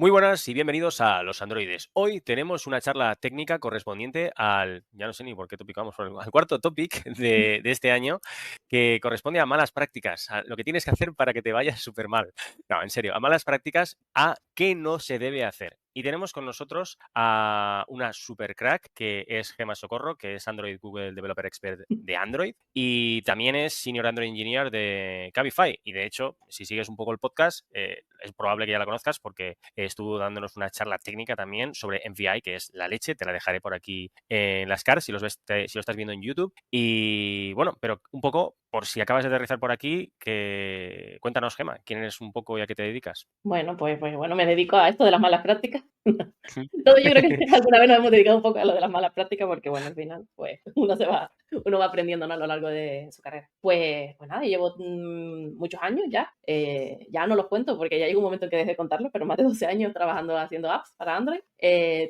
Muy buenas y bienvenidos a Los Androides. Hoy tenemos una charla técnica correspondiente ya no sé ni por qué tópico vamos, al cuarto topic de este año, que corresponde a malas prácticas, a lo que tienes que hacer para que te vaya súper mal. No, en serio, a malas prácticas, a qué no se debe hacer. Y tenemos con nosotros a una super crack que es Gemma Socorro, que es Android Google Developer Expert de Android y también es Senior Android Engineer de Cabify. Y de hecho, si sigues un poco el podcast, es probable que ya la conozcas porque estuvo dándonos una charla técnica también sobre MVI, que es la leche. Te la dejaré por aquí en las cards si si lo estás viendo en YouTube. Y bueno, pero un poco, por si acabas de aterrizar por aquí, cuéntanos, Gemma, ¿quién eres un poco y a qué te dedicas? Bueno, pues bueno, me dedico a esto de las malas prácticas. Todos yo creo que alguna vez nos hemos dedicado un poco a lo de las malas prácticas porque, bueno, al final, pues uno va aprendiendo, ¿no? A lo largo de su carrera. Pues nada, llevo muchos años ya. Ya no los cuento porque ya llega un momento en que dejé de contarlos, pero más de 12 años trabajando haciendo apps para Android.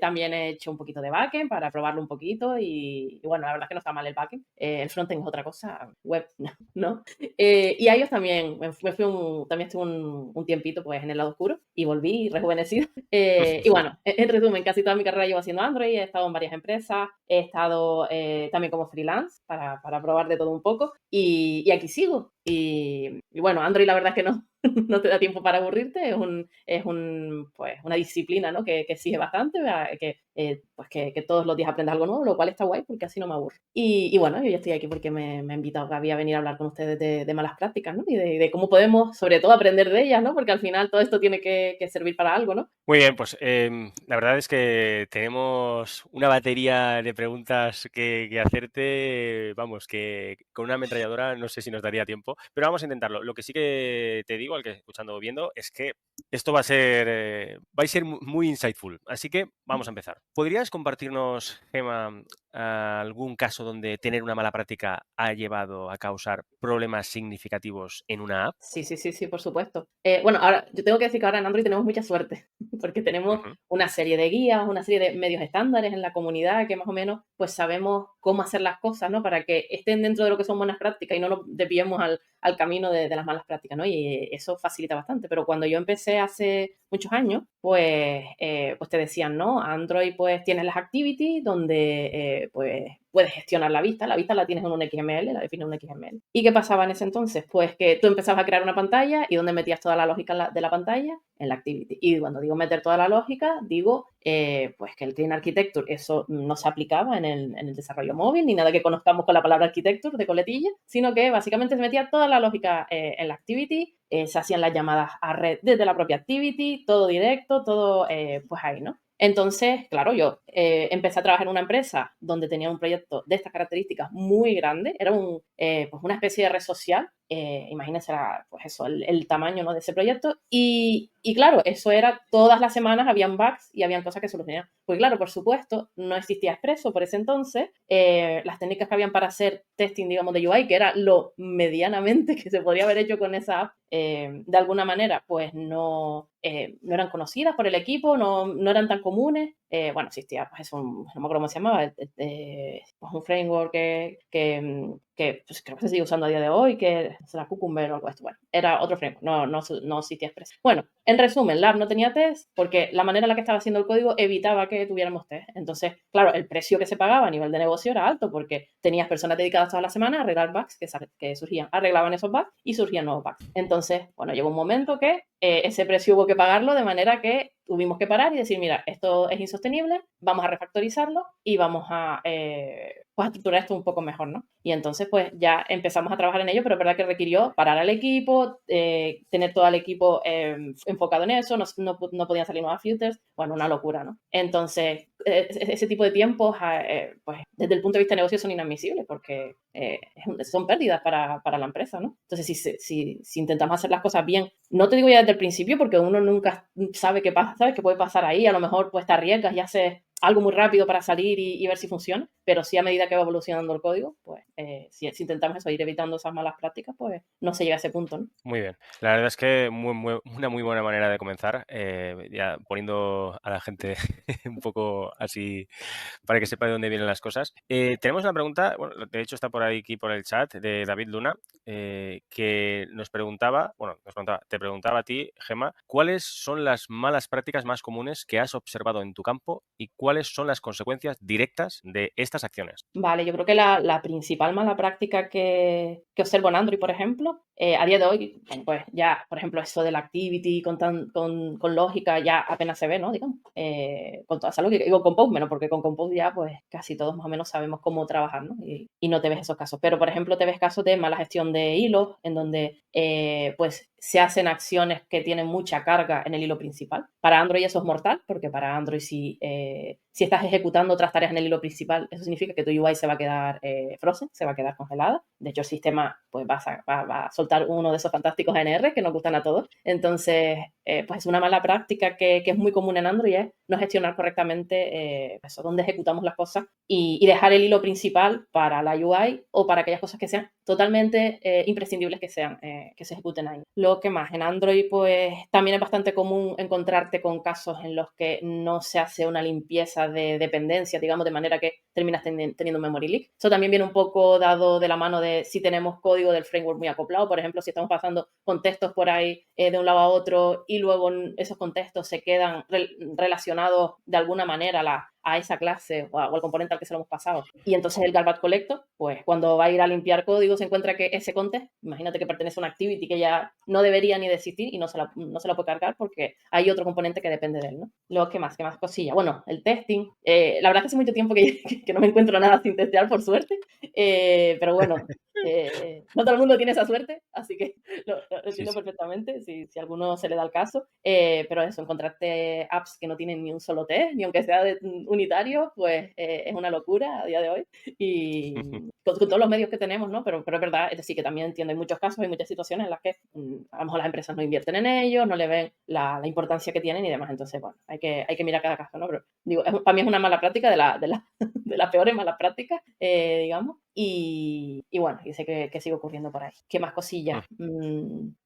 También he hecho un poquito de backend para probarlo un poquito y bueno, la verdad es que no está mal el backend. El frontend es otra cosa, web, ¿no? Y a ellos también, también estuve un tiempito pues en el lado oscuro y volví rejuvenecido. Y bueno, en resumen, casi toda mi carrera llevo haciendo Android, he estado en varias empresas, he estado también como freelance para probar de todo un poco y aquí sigo. Y bueno, Android la verdad es que no, no te da tiempo para aburrirte, pues, una disciplina, ¿no? que exige bastante, pues que todos los días aprendes algo nuevo, lo cual está guay porque así no me aburro. Y bueno, yo ya estoy aquí porque me ha invitado Gaby a venir a hablar con ustedes de malas prácticas, ¿no? Y de cómo podemos, sobre todo, aprender de ellas, ¿no? Porque al final todo esto tiene que servir para algo, ¿no? Muy bien, pues la verdad es que tenemos una batería de preguntas que hacerte, vamos, que con una ametralladora no sé si nos daría tiempo, pero vamos a intentarlo. Lo que sí que te digo, al que escuchando o viendo, es que esto va a ser muy insightful, así que vamos a empezar. ¿Podrías compartirnos, Gemma, algún caso donde tener una mala práctica ha llevado a causar problemas significativos en una app? Sí, por supuesto. Bueno, ahora, yo tengo que decir que ahora en Android tenemos mucha suerte, porque tenemos Ujú. una serie de guías, una serie de medios estándares en la comunidad que más o menos pues sabemos cómo hacer las cosas, ¿no? Para que estén dentro de lo que son buenas prácticas y no nos desviemos al camino de las malas prácticas, ¿no? Y eso facilita bastante. Pero cuando yo empecé hace muchos años, pues te decían, ¿no? Android pues tienes las activities donde pues puedes gestionar la vista la tienes en un XML, la defines en un XML. ¿Y qué pasaba en ese entonces? Pues que tú empezabas a crear una pantalla y donde metías toda la lógica de la pantalla en la activity. Y cuando digo meter toda la lógica, digo pues que el Clean Architecture, eso no se aplicaba en el desarrollo móvil, ni nada que conozcamos con la palabra architecture de coletilla, sino que básicamente se metía toda la lógica en la activity, se hacían las llamadas a red desde la propia activity, todo directo, todo pues ahí, ¿no? Entonces, claro, yo empecé a trabajar en una empresa donde tenía un proyecto de estas características muy grande, era pues una especie de red social, imagínense pues eso, el tamaño, ¿no? de ese proyecto, y claro, eso era todas las semanas habían bugs y habían cosas que solucionar. Pues claro, por supuesto, no existía Expresso por ese entonces, las técnicas que habían para hacer testing, digamos, de UI, que era lo medianamente que se podría haber hecho con esa app, de alguna manera, pues no eran conocidas por el equipo, no eran tan comunes. Bueno, existía, pues no me acuerdo cómo se llamaba, pues un framework que pues, creo que se sigue usando a día de hoy, que será Cucumber o algo de esto. Bueno, era otro framework, no existía Express. Bueno, en resumen, Lab no tenía test porque la manera en la que estaba haciendo el código evitaba que tuviéramos test. Entonces, claro, el precio que se pagaba a nivel de negocio era alto porque tenías personas dedicadas toda la semana a arreglar bugs que surgían, arreglaban esos bugs y surgían nuevos bugs. Entonces, bueno, llegó un momento que ese precio hubo que pagarlo de manera que tuvimos que parar y decir, mira, esto es insostenible, vamos a refactorizarlo y vamos pues a estructurar esto un poco mejor, ¿no? Y entonces pues ya empezamos a trabajar en ello, pero es verdad que requirió parar al equipo, tener todo el equipo enfocado en eso, no podían salir nuevas filters, bueno, una locura, ¿no? Entonces, ese tipo de tiempos, pues desde el punto de vista de negocio son inadmisibles porque son pérdidas para la empresa, ¿no? Entonces, si intentamos hacer las cosas bien, no te digo ya desde el principio porque uno nunca sabe qué pasa, ¿sabes? ¿Qué puede pasar ahí? A lo mejor pues te arriesgas y haces algo muy rápido para salir y ver si funciona, pero sí a medida que va evolucionando el código, pues si intentamos eso, ir evitando esas malas prácticas, pues no se llega a ese punto, ¿no? Muy bien. La verdad es que una muy buena manera de comenzar, ya poniendo a la gente un poco así para que sepa de dónde vienen las cosas. Tenemos una pregunta, bueno, de hecho está por aquí por el chat de David Luna, que te preguntaba a ti, Gemma, ¿cuáles son las malas prácticas más comunes que has observado en tu campo y cuáles son las consecuencias directas de estas acciones? Vale, yo creo que la principal mala práctica que observo en Android, por ejemplo, a día de hoy, bueno, pues ya, por ejemplo, eso de la activity con lógica ya apenas se ve, ¿no? Digamos, con toda esa lógica. Digo con Compose menos, porque con Compose ya, pues casi todos más o menos sabemos cómo trabajar, ¿no? Y no te ves esos casos. Pero, por ejemplo, te ves casos de mala gestión de hilos, en donde, pues, se hacen acciones que tienen mucha carga en el hilo principal. Para Android eso es mortal, porque para Android si estás ejecutando otras tareas en el hilo principal, eso significa que tu UI se va a quedar frozen, se va a quedar congelada. De hecho, el sistema pues, va a soltar uno de esos fantásticos ANR que nos gustan a todos. Entonces, pues es una mala práctica que es muy común en Android, es no gestionar correctamente eso, dónde ejecutamos las cosas y dejar el hilo principal para la UI o para aquellas cosas que sean totalmente imprescindibles que se ejecuten ahí. Lo que más, en Android pues también es bastante común encontrarte con casos en los que no se hace una limpieza de dependencias, digamos, de manera que terminas teniendo un memory leak. Eso también viene un poco dado de la mano de si tenemos código del framework muy acoplado, por ejemplo, si estamos pasando contextos por ahí de un lado a otro y luego esos contextos se quedan relacionados de alguna manera a esa clase o al componente al que se lo hemos pasado. Y entonces el garbage collector, pues cuando va a ir a limpiar código se encuentra que ese context, imagínate que pertenece a una activity que ya no debería ni de existir y no se la puede cargar porque hay otro componente que depende de él, ¿no? Luego, ¿qué más? ¿Qué más cosilla? Bueno, el testing. La verdad es que hace mucho tiempo que no me encuentro nada sin testear, por suerte. Pero bueno, no todo el mundo tiene esa suerte, así que lo Sí, entiendo sí. perfectamente si a alguno se le da el caso. Pero eso, encontrarte apps que no tienen ni un solo test, ni aunque sea unitario, pues es una locura a día de hoy. Y con todos los medios que tenemos, ¿no? Pero es verdad, es decir, que también entiendo, hay muchos casos, hay muchas situaciones en las que a lo mejor las empresas no invierten en ellos, no le ven la importancia que tienen y demás. Entonces, bueno, hay que mirar cada caso, ¿no? Pero digo, para mí es una mala práctica de las peores malas prácticas, digamos. Y bueno, y sé que sigue ocurriendo por ahí. ¿Qué más cosillas?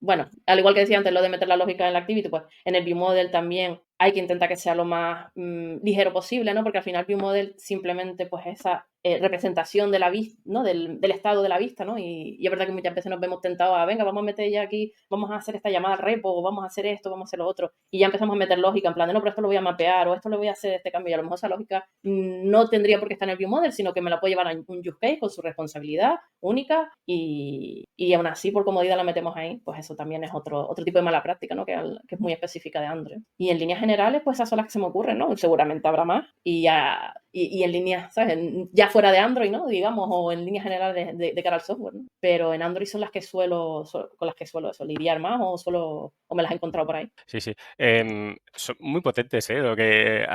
Bueno, al igual que decía antes, lo de meter la lógica en la activity, pues en el view model también hay que intentar que sea lo más ligero posible, ¿no? Porque al final view model simplemente pues esa representación de la vista, ¿no? Del estado de la vista, ¿no? Y es verdad que muchas veces nos vemos tentados a, venga, vamos a meter ya aquí, vamos a hacer esta llamada al repo, o vamos a hacer esto, vamos a hacer lo otro, y ya empezamos a meter lógica en plan de, no, pero esto lo voy a mapear, o esto lo voy a hacer este cambio, y a lo mejor esa lógica no tendría por qué estar en el view model, sino que me la puedo llevar a un use case con su responsabilidad única, y aún así, por comodidad la metemos ahí, pues eso también es otro tipo de mala práctica, ¿no? Que es muy específica de Android. Y en líneas generales, pues esas son las que se me ocurren, ¿no? Seguramente habrá más, y en líneas, ¿sabes? Ya fuera de Android, ¿no? Digamos, o en líneas generales de cara al software, ¿no? Pero en Android son las que con las que suelo eso, lidiar más o me las he encontrado por ahí. Sí, sí. Son muy potentes, ¿eh?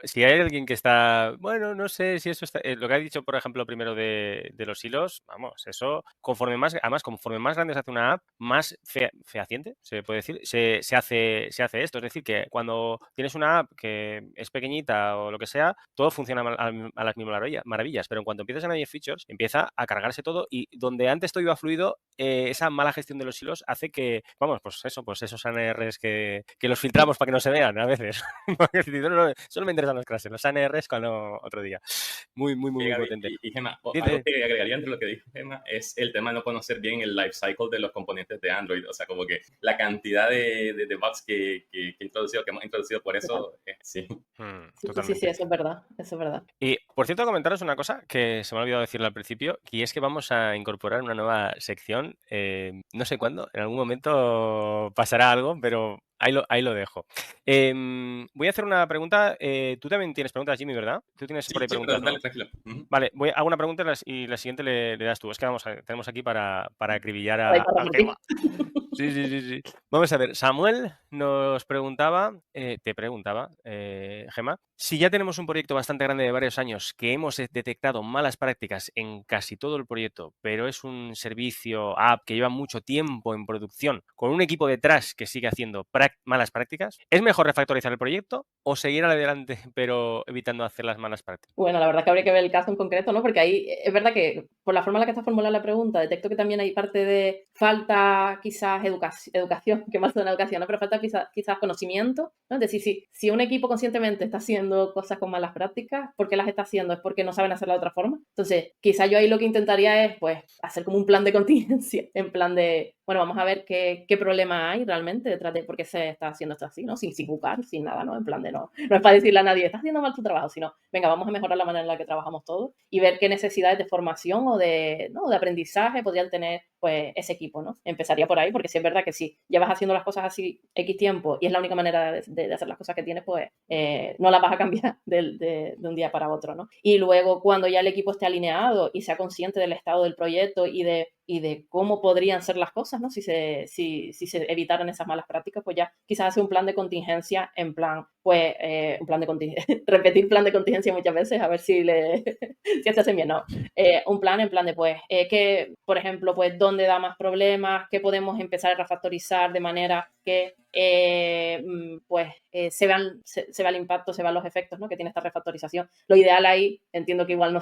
Si hay alguien que está, bueno, no sé si eso está, lo que ha dicho, por ejemplo, primero de los hilos, vamos, eso, además, conforme más grande se hace una app, más fehaciente, se puede decir, se hace esto. Es decir, que cuando tienes una app que es pequeñita o lo que sea, todo funciona a las mismas maravillas, pero en cuanto empiezas a añadir features, empieza a cargarse todo y donde antes todo iba fluido, esa mala gestión de los hilos hace que, vamos, pues esos ANRs que los filtramos para que no se vean a veces. Porque no, solo me interesan los crashes, los ANRs cuando otro día. Muy, muy, muy, muy Gaby, potente. y Gemma, algo Dime. que agregaría entre lo que dijo Gemma es el tema de no conocer bien el life cycle de los componentes de Android. O sea, como que la cantidad de bugs que hemos introducido por Total. eso, sí. Sí, Totalmente. eso es verdad, eso es verdad. Y por cierto, comentaros una cosa que se me ha olvidado decirlo al principio, y es que vamos a incorporar una nueva sección. No sé cuándo, en algún momento pasará algo, pero ahí lo dejo. Voy a hacer una pregunta. Tú también tienes preguntas, Jimmy, ¿verdad? Tú tienes por Sí, ahí sí, preguntas, dale, ¿no? tranquilo. Ujú. Vale, hago una pregunta y la siguiente le das tú. Es que tenemos aquí para acribillar Por ahí a para Gema. repartir. Sí, sí, sí, sí. Vamos a ver, Samuel nos preguntaba, te preguntaba, Gemma, si ya tenemos un proyecto bastante grande de varios años que hemos detectado malas prácticas en casi todo el proyecto, pero es un servicio, app que lleva mucho tiempo en producción, con un equipo detrás que sigue haciendo malas prácticas, ¿es mejor refactorizar el proyecto o seguir adelante pero evitando hacer las malas prácticas? Bueno, la verdad que habría que ver el caso en concreto, ¿no? Porque ahí es verdad que por la forma en la que está formulada la pregunta, detecto que también hay parte de falta quizás educación, que más suena educación, ¿no? Pero falta quizás conocimiento, ¿no? Es decir, si un equipo conscientemente está haciendo cosas con malas prácticas, ¿por qué las está haciendo? ¿Es porque no saben hacerla de otra forma? Entonces, quizás yo ahí lo que intentaría es, pues, hacer como un plan de contingencia, en plan de, bueno, vamos a ver qué problema hay realmente detrás de por qué se está haciendo esto así, ¿no? Sin buscar, sin nada, ¿no? En plan de no es para decirle a nadie, estás haciendo mal tu trabajo, sino, venga, vamos a mejorar la manera en la que trabajamos todos y ver qué necesidades de formación o de aprendizaje podrían tener, pues, ese equipo, ¿no? Empezaría por ahí, porque si es verdad que si llevas haciendo las cosas así X tiempo y es la única manera de hacer las cosas que tienes, pues no las vas a cambiar de un día para otro, ¿no? Y luego, cuando ya el equipo esté alineado y sea consciente del estado del proyecto y de cómo podrían ser las cosas, ¿no? Si se evitaran esas malas prácticas, pues ya quizás hacer un plan de contingencia en plan, pues, un plan de contingencia, repetir plan de contingencia muchas veces, a ver si si se hacen bien, ¿no? Un plan en plan de, pues, que, por ejemplo, pues, dónde da más problemas, qué podemos empezar a refactorizar de manera que pues se vea el impacto, se vean los efectos, ¿no? Que tiene esta refactorización. Lo ideal ahí, entiendo que igual no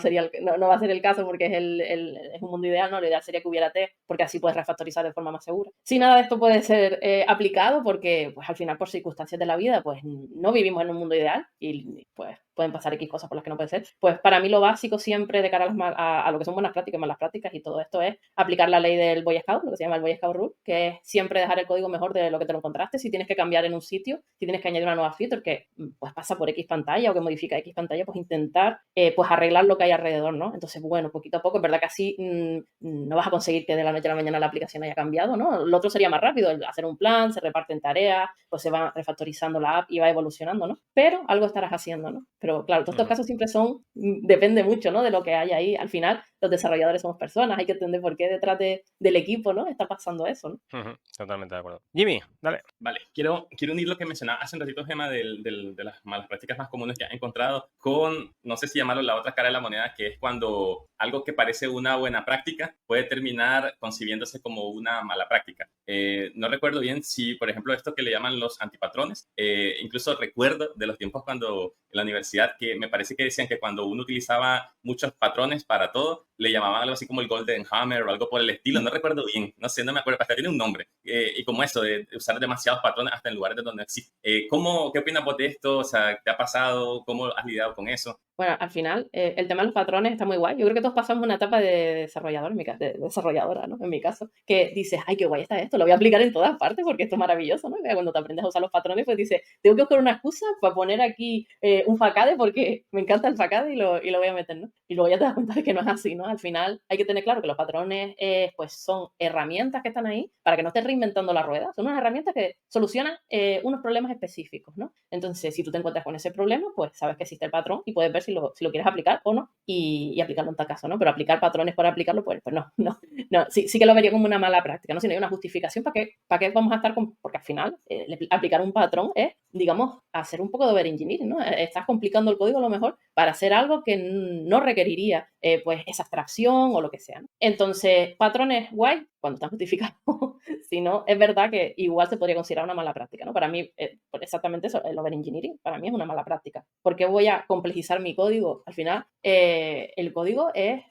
va a ser el caso porque es un mundo ideal, ¿no? Lo ideal sería que hubiera test, porque así puedes refactorizar de forma más segura. Si nada de esto puede ser aplicado, porque pues al final por circunstancias de la vida, pues no vivimos en un mundo ideal y pues pueden pasar X cosas por las que no puede ser. Pues para mí lo básico siempre de cara a lo que son buenas prácticas, malas prácticas y todo esto es aplicar la ley del Boy Scout, lo que se llama el Boy Scout Rule, que es siempre dejar el código mejor de lo que te lo encontraste. Si tienes que cambiar en un sitio, si tienes que añadir una nueva feature que pues pasa por X pantalla o que modifica X pantalla, pues intentar pues arreglar lo que hay alrededor, ¿no? Entonces, bueno, poquito a poco, es verdad que así no vas a conseguir que de la noche a la mañana la aplicación haya cambiado, ¿no? Lo otro sería más rápido, hacer un plan, se reparten tareas, pues se va refactorizando la app y va evolucionando, ¿no? Pero algo estarás haciendo, ¿no? Pero claro, todos estos casos siempre depende mucho, ¿no? De lo que hay ahí. Al final, los desarrolladores somos personas, hay que entender por qué detrás del equipo, ¿no? Está pasando eso, ¿no? Totalmente de acuerdo. Jimmy, dale. Vale, quiero unir lo que mencionaba hace un ratito, Gemma, de las malas prácticas más comunes que has encontrado con, no sé si llamarlo la otra cara de la moneda, que es cuando algo que parece una buena práctica puede terminar concibiéndose como una mala práctica. No recuerdo bien si, por ejemplo, esto que le llaman los antipatrones, incluso recuerdo de los tiempos cuando en la universidad, que me parece que decían que cuando uno utilizaba muchos patrones para todo, le llamaban algo así como el Golden Hammer o algo por el estilo, no recuerdo bien, no sé, no me acuerdo, hasta tiene un nombre. Y como eso, de usar demasiados patrones hasta en lugares de donde no existen. ¿Qué opinas vos de esto? O sea, ¿te ha pasado? ¿Cómo has lidiado con eso? Bueno, al final, el tema de los patrones está muy guay. Yo creo que todos pasamos una etapa de desarrollador, de desarrolladora, ¿no? En mi caso, que dices, ay, qué guay está esto, lo voy a aplicar en todas partes porque esto es maravilloso, ¿no? Y cuando te aprendes a usar los patrones, pues dices, tengo que buscar una excusa para poner aquí un facade porque me encanta el facade y lo voy a meter, ¿no? Y luego ya te das cuenta de que no es así, ¿no? Al final hay que tener claro que los patrones, pues son herramientas que están ahí para que no estés reinventando la rueda. Son unas herramientas que solucionan unos problemas específicos, ¿no? Entonces, si tú te encuentras con ese problema, pues sabes que existe el patrón y puedes ver si lo quieres aplicar o no y aplicarlo en tal caso, ¿no? Pero aplicar patrones por aplicarlo, pues no. Sí que lo vería como una mala práctica, ¿no? Si no hay una justificación, ¿para qué vamos a estar con...? Porque al final, aplicar un patrón es, digamos, hacer un poco de overengineering, ¿no? Estás complicando el código a lo mejor para hacer algo que no requeriría, pues, esa abstracción o lo que sea, ¿no? Entonces, patrones guay cuando están justificados. Si no, es verdad que igual se podría considerar una mala práctica, ¿no? Para mí, exactamente eso, el overengineering, para mí es una mala práctica. Porque voy a complejizar mi código. Al final, el código es,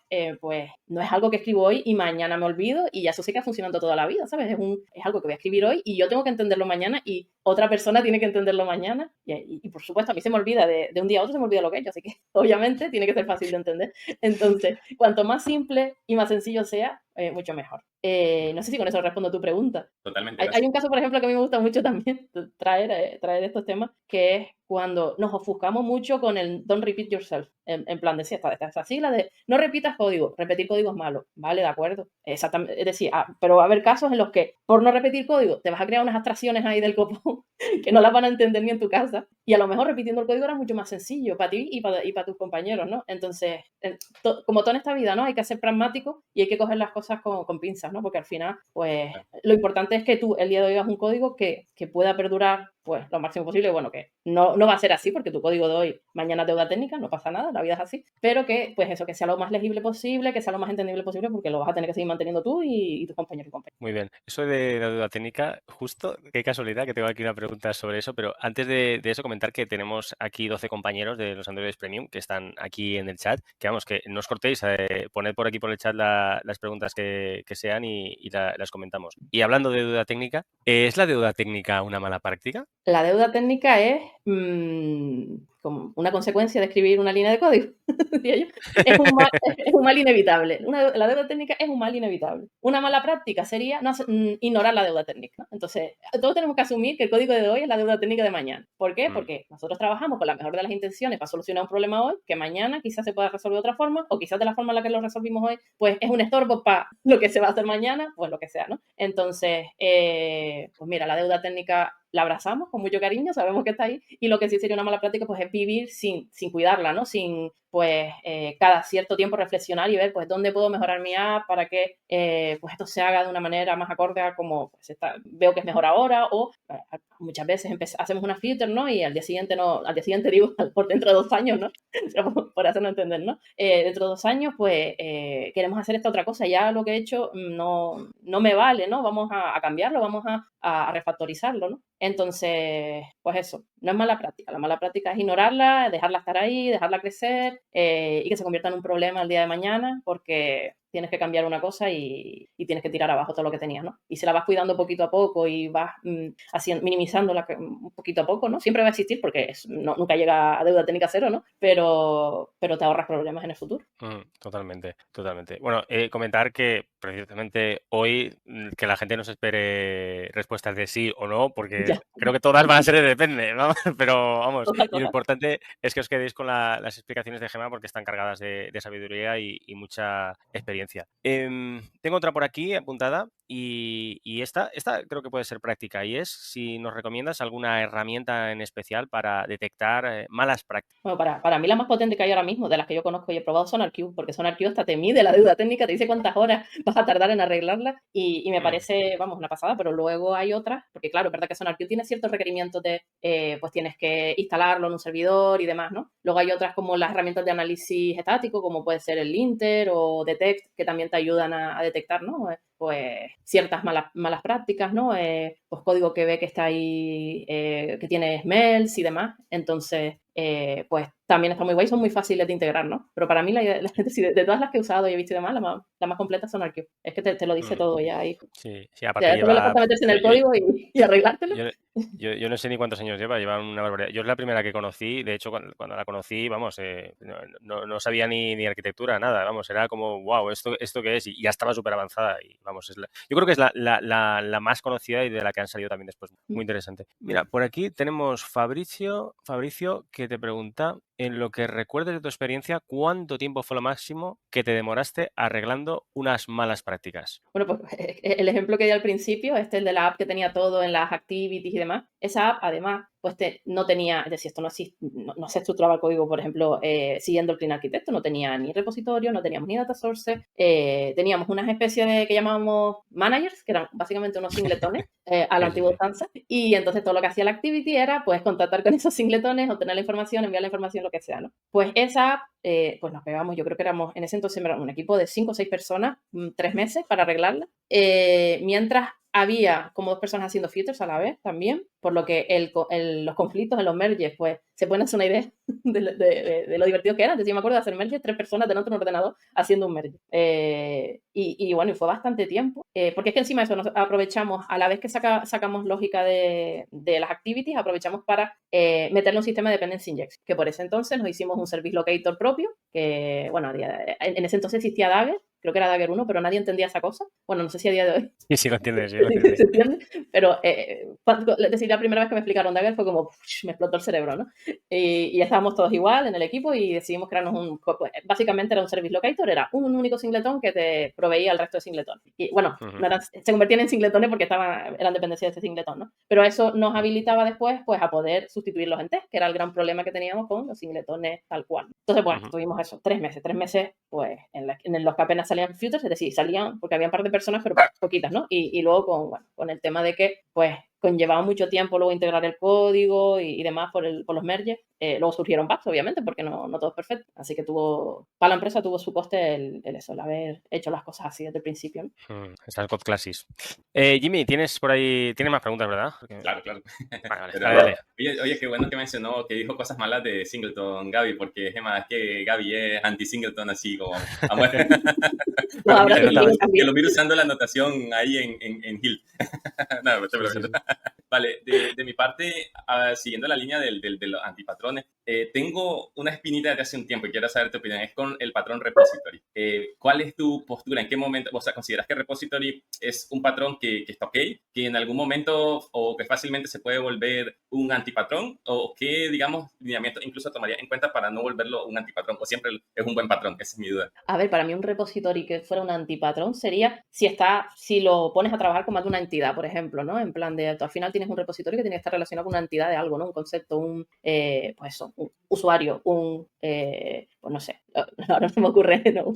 pues, no es algo que escribo hoy y mañana me olvido y ya eso sigue funcionando toda la vida, ¿sabes? Es algo que voy a escribir hoy y yo tengo que entenderlo mañana y otra persona tiene que entenderlo mañana y por supuesto, a mí se me olvida de un día a otro, se me olvida lo que he hecho, así que obviamente tiene que ser fácil de entender. Entonces, cuanto más simple y más sencillo sea, mucho mejor. No sé si con eso respondo a tu pregunta. Totalmente. Hay un caso, por ejemplo, que a mí me gusta mucho también traer estos temas, que es cuando nos ofuscamos mucho con el don't repeat yourself, en plan de esta sigla de no repitas código, repetir código es malo, vale, de acuerdo, exactamente, es decir, pero va a haber casos en los que por no repetir código te vas a crear unas abstracciones ahí del copón que no las van a entender ni en tu casa y a lo mejor repitiendo el código era mucho más sencillo para ti y para tus compañeros, ¿no? Entonces, como todo en esta vida, ¿no? Hay que ser pragmático y hay que coger las cosas cosas con pinzas, ¿no? Porque al final, pues, lo importante es que tú el día de hoy hagas un código que pueda perdurar, pues, lo máximo posible. Bueno, que no va a ser así, porque tu código de hoy, mañana es deuda técnica, no pasa nada, la vida es así. Pero que, pues eso, que sea lo más legible posible, que sea lo más entendible posible, porque lo vas a tener que seguir manteniendo tú y tus compañeros y compañeras. Muy bien. Eso de la deuda técnica, justo, qué casualidad que tengo aquí una pregunta sobre eso, pero antes de eso comentar que tenemos aquí 12 compañeros de los Androides Premium que están aquí en el chat, que vamos, que no os cortéis, poned por aquí por el chat las preguntas que sean y las comentamos. Y hablando de deuda técnica, ¿es la deuda técnica una mala práctica? La deuda técnica es como una consecuencia de escribir una línea de código, diría yo. Es un mal inevitable. La deuda técnica es un mal inevitable. Una mala práctica sería ignorar la deuda técnica, ¿no? Entonces, todos tenemos que asumir que el código de hoy es la deuda técnica de mañana. ¿Por qué? Porque nosotros trabajamos con la mejor de las intenciones para solucionar un problema hoy, que mañana quizás se pueda resolver de otra forma, o quizás de la forma en la que lo resolvimos hoy, pues es un estorbo para lo que se va a hacer mañana, pues lo que sea, ¿no? Entonces, pues mira, la deuda técnica la abrazamos con mucho cariño, sabemos que está ahí, y lo que sí sería una mala práctica pues es vivir sin cuidarla, ¿no? Sin, pues, cada cierto tiempo reflexionar y ver, pues, dónde puedo mejorar mi app para que, pues, esto se haga de una manera más acorde a como pues, veo que es mejor ahora, o muchas veces hacemos una feature, ¿no? Y al día siguiente digo, por dentro de 2 años, ¿no? por hacernos entender, ¿no? Dentro de 2 años, pues, queremos hacer esta otra cosa, ya lo que he hecho no me vale, ¿no? Vamos a cambiarlo, vamos a refactorizarlo, ¿no? Entonces, pues eso, no es mala práctica. La mala práctica es ignorarla, dejarla estar ahí, dejarla crecer y que se convierta en un problema el día de mañana porque tienes que cambiar una cosa y tienes que tirar abajo todo lo que tenías, ¿no? Y si la vas cuidando poquito a poco y vas minimizándola un poquito a poco, ¿no? Siempre va a existir porque nunca llega a deuda técnica cero, ¿no? Pero te ahorras problemas en el futuro. Totalmente, totalmente. Bueno, comentar que precisamente hoy que la gente no se espere respuestas de sí o no, porque Ya. creo que todas van a ser de depende, ¿no? Pero vamos, Total, y lo total. importante es que os quedéis con las explicaciones de Gemma porque están cargadas de sabiduría y mucha experiencia. Tengo otra por aquí apuntada y esta creo que puede ser práctica y es si nos recomiendas alguna herramienta en especial para detectar malas prácticas. Bueno, para mí la más potente que hay ahora mismo, de las que yo conozco y he probado, son SonarQube, porque SonarQube hasta te mide la deuda técnica, te dice cuántas horas vas a tardar en arreglarla y me parece, vamos, una pasada, pero luego hay otras, porque claro, es verdad que SonarQube tiene ciertos requerimientos de, pues tienes que instalarlo en un servidor y demás, ¿no? Luego hay otras como las herramientas de análisis estático, como puede ser el Linter o Detect, que también te ayudan a detectar, ¿no? Pues ciertas malas prácticas, ¿no? Pues código que ve que está ahí, que tiene smells y demás. Entonces, pues también está muy guay, son muy fáciles de integrar, ¿no? Pero para mí, de todas las que he usado y he visto y demás, la más completa son SonarQube. Es que te lo dice todo ya ahí. Sí, aparte Ya solo le lleva... falta meterse en el código y arreglártelo. Yo no sé ni cuántos años lleva una barbaridad. Yo es la primera que conocí, de hecho, cuando la conocí, vamos, no sabía ni arquitectura, nada, vamos, era como, wow, ¿esto qué es? Y ya estaba súper avanzada. Y vamos, yo creo que es la más conocida y de la que han salido también después. Muy interesante. Mira, por aquí tenemos Fabricio, que te pregunta, en lo que recuerdes de tu experiencia, ¿cuánto tiempo fue lo máximo que te demoraste arreglando unas malas prácticas? Bueno, pues el ejemplo que di al principio, el de la app que tenía todo en las activities y demás, esa app además pues no tenía, es decir, esto no se estructuraba el código, por ejemplo, siguiendo el Clean Architecto, no tenía ni repositorio, no teníamos ni data sources, teníamos unas especies de que llamábamos managers, que eran básicamente unos singletones a la antigua usanza, y entonces todo lo que hacía la activity era pues contactar con esos singletones, obtener la información, enviar la información, lo que sea, ¿no? Pues esa app, pues nos pegamos, yo creo que éramos en ese entonces un equipo de 5 o 6 personas, 3 meses para arreglarla, mientras había como 2 personas haciendo features a la vez también, por lo que los conflictos en los merges, pues se pueden hacer una idea de lo divertido que era. Entonces yo me acuerdo de hacer merges, 3 personas delante de un ordenador haciendo un merge. Y bueno, y fue bastante tiempo, porque es que encima de eso nos aprovechamos, a la vez que sacamos lógica de las activities, aprovechamos para meterle un sistema de dependency injection, que por ese entonces nos hicimos un service locator propio, que bueno, en ese entonces existía Dagger, creo que era Dagger 1, pero nadie entendía esa cosa. Bueno, no sé si a día de hoy Sí, lo entiendes, se entiende, pero decir, la primera vez que me explicaron Dagger fue como, me explotó el cerebro, ¿no? Y estábamos todos igual en el equipo y decidimos crearnos básicamente era un service locator, era un único singleton que te proveía el resto de singletons. Y bueno, se convertían en singletones porque eran dependencias de este singleton, ¿no? Pero eso nos habilitaba después, pues, a poder sustituirlos en test, que era el gran problema que teníamos con los singletones tal cual. Entonces, bueno, tuvimos eso, 3 meses, pues, en los que apenas salían futures, es decir, salían porque había un par de personas, pero poquitas, ¿no? Y luego con el tema de que, pues, conllevaba mucho tiempo luego integrar el código y demás por los merges. Luego surgieron bugs, obviamente, porque no todo es perfecto. Así que para la empresa tuvo su coste el haber hecho las cosas así desde el principio, ¿no? Estas God Classes. Jimmy, tienes más preguntas, ¿verdad? Claro. Vale, Pero, dale. Oye, qué bueno que mencionó, que dijo cosas malas de Singleton, Gaby, porque es que Gaby es anti-Singleton, así como... Los Pero abrazos mira, y siguen que también. lo miro usando la anotación ahí en Hill. No, no te preocupes. Vale, de mi parte, siguiendo la línea de los antipatrones, tengo una espinita desde hace un tiempo y quiero saber tu opinión. Es con el patrón repository. ¿Cuál es tu postura? ¿En qué momento? O sea, ¿consideras que repository es un patrón que está ok? ¿Que en algún momento o que fácilmente se puede volver un antipatrón? ¿O qué, digamos, lineamiento incluso tomaría en cuenta para no volverlo un antipatrón? ¿O siempre es un buen patrón? Esa es mi duda. A ver, para mí un repository que fuera un antipatrón sería si lo pones a trabajar con más de una entidad, por ejemplo, ¿no? En plan de, tú al final tienes un repositorio que tiene que estar relacionado con una entidad de algo, ¿no? Un concepto, un usuario, pues no sé, ahora no me ocurre, ¿no?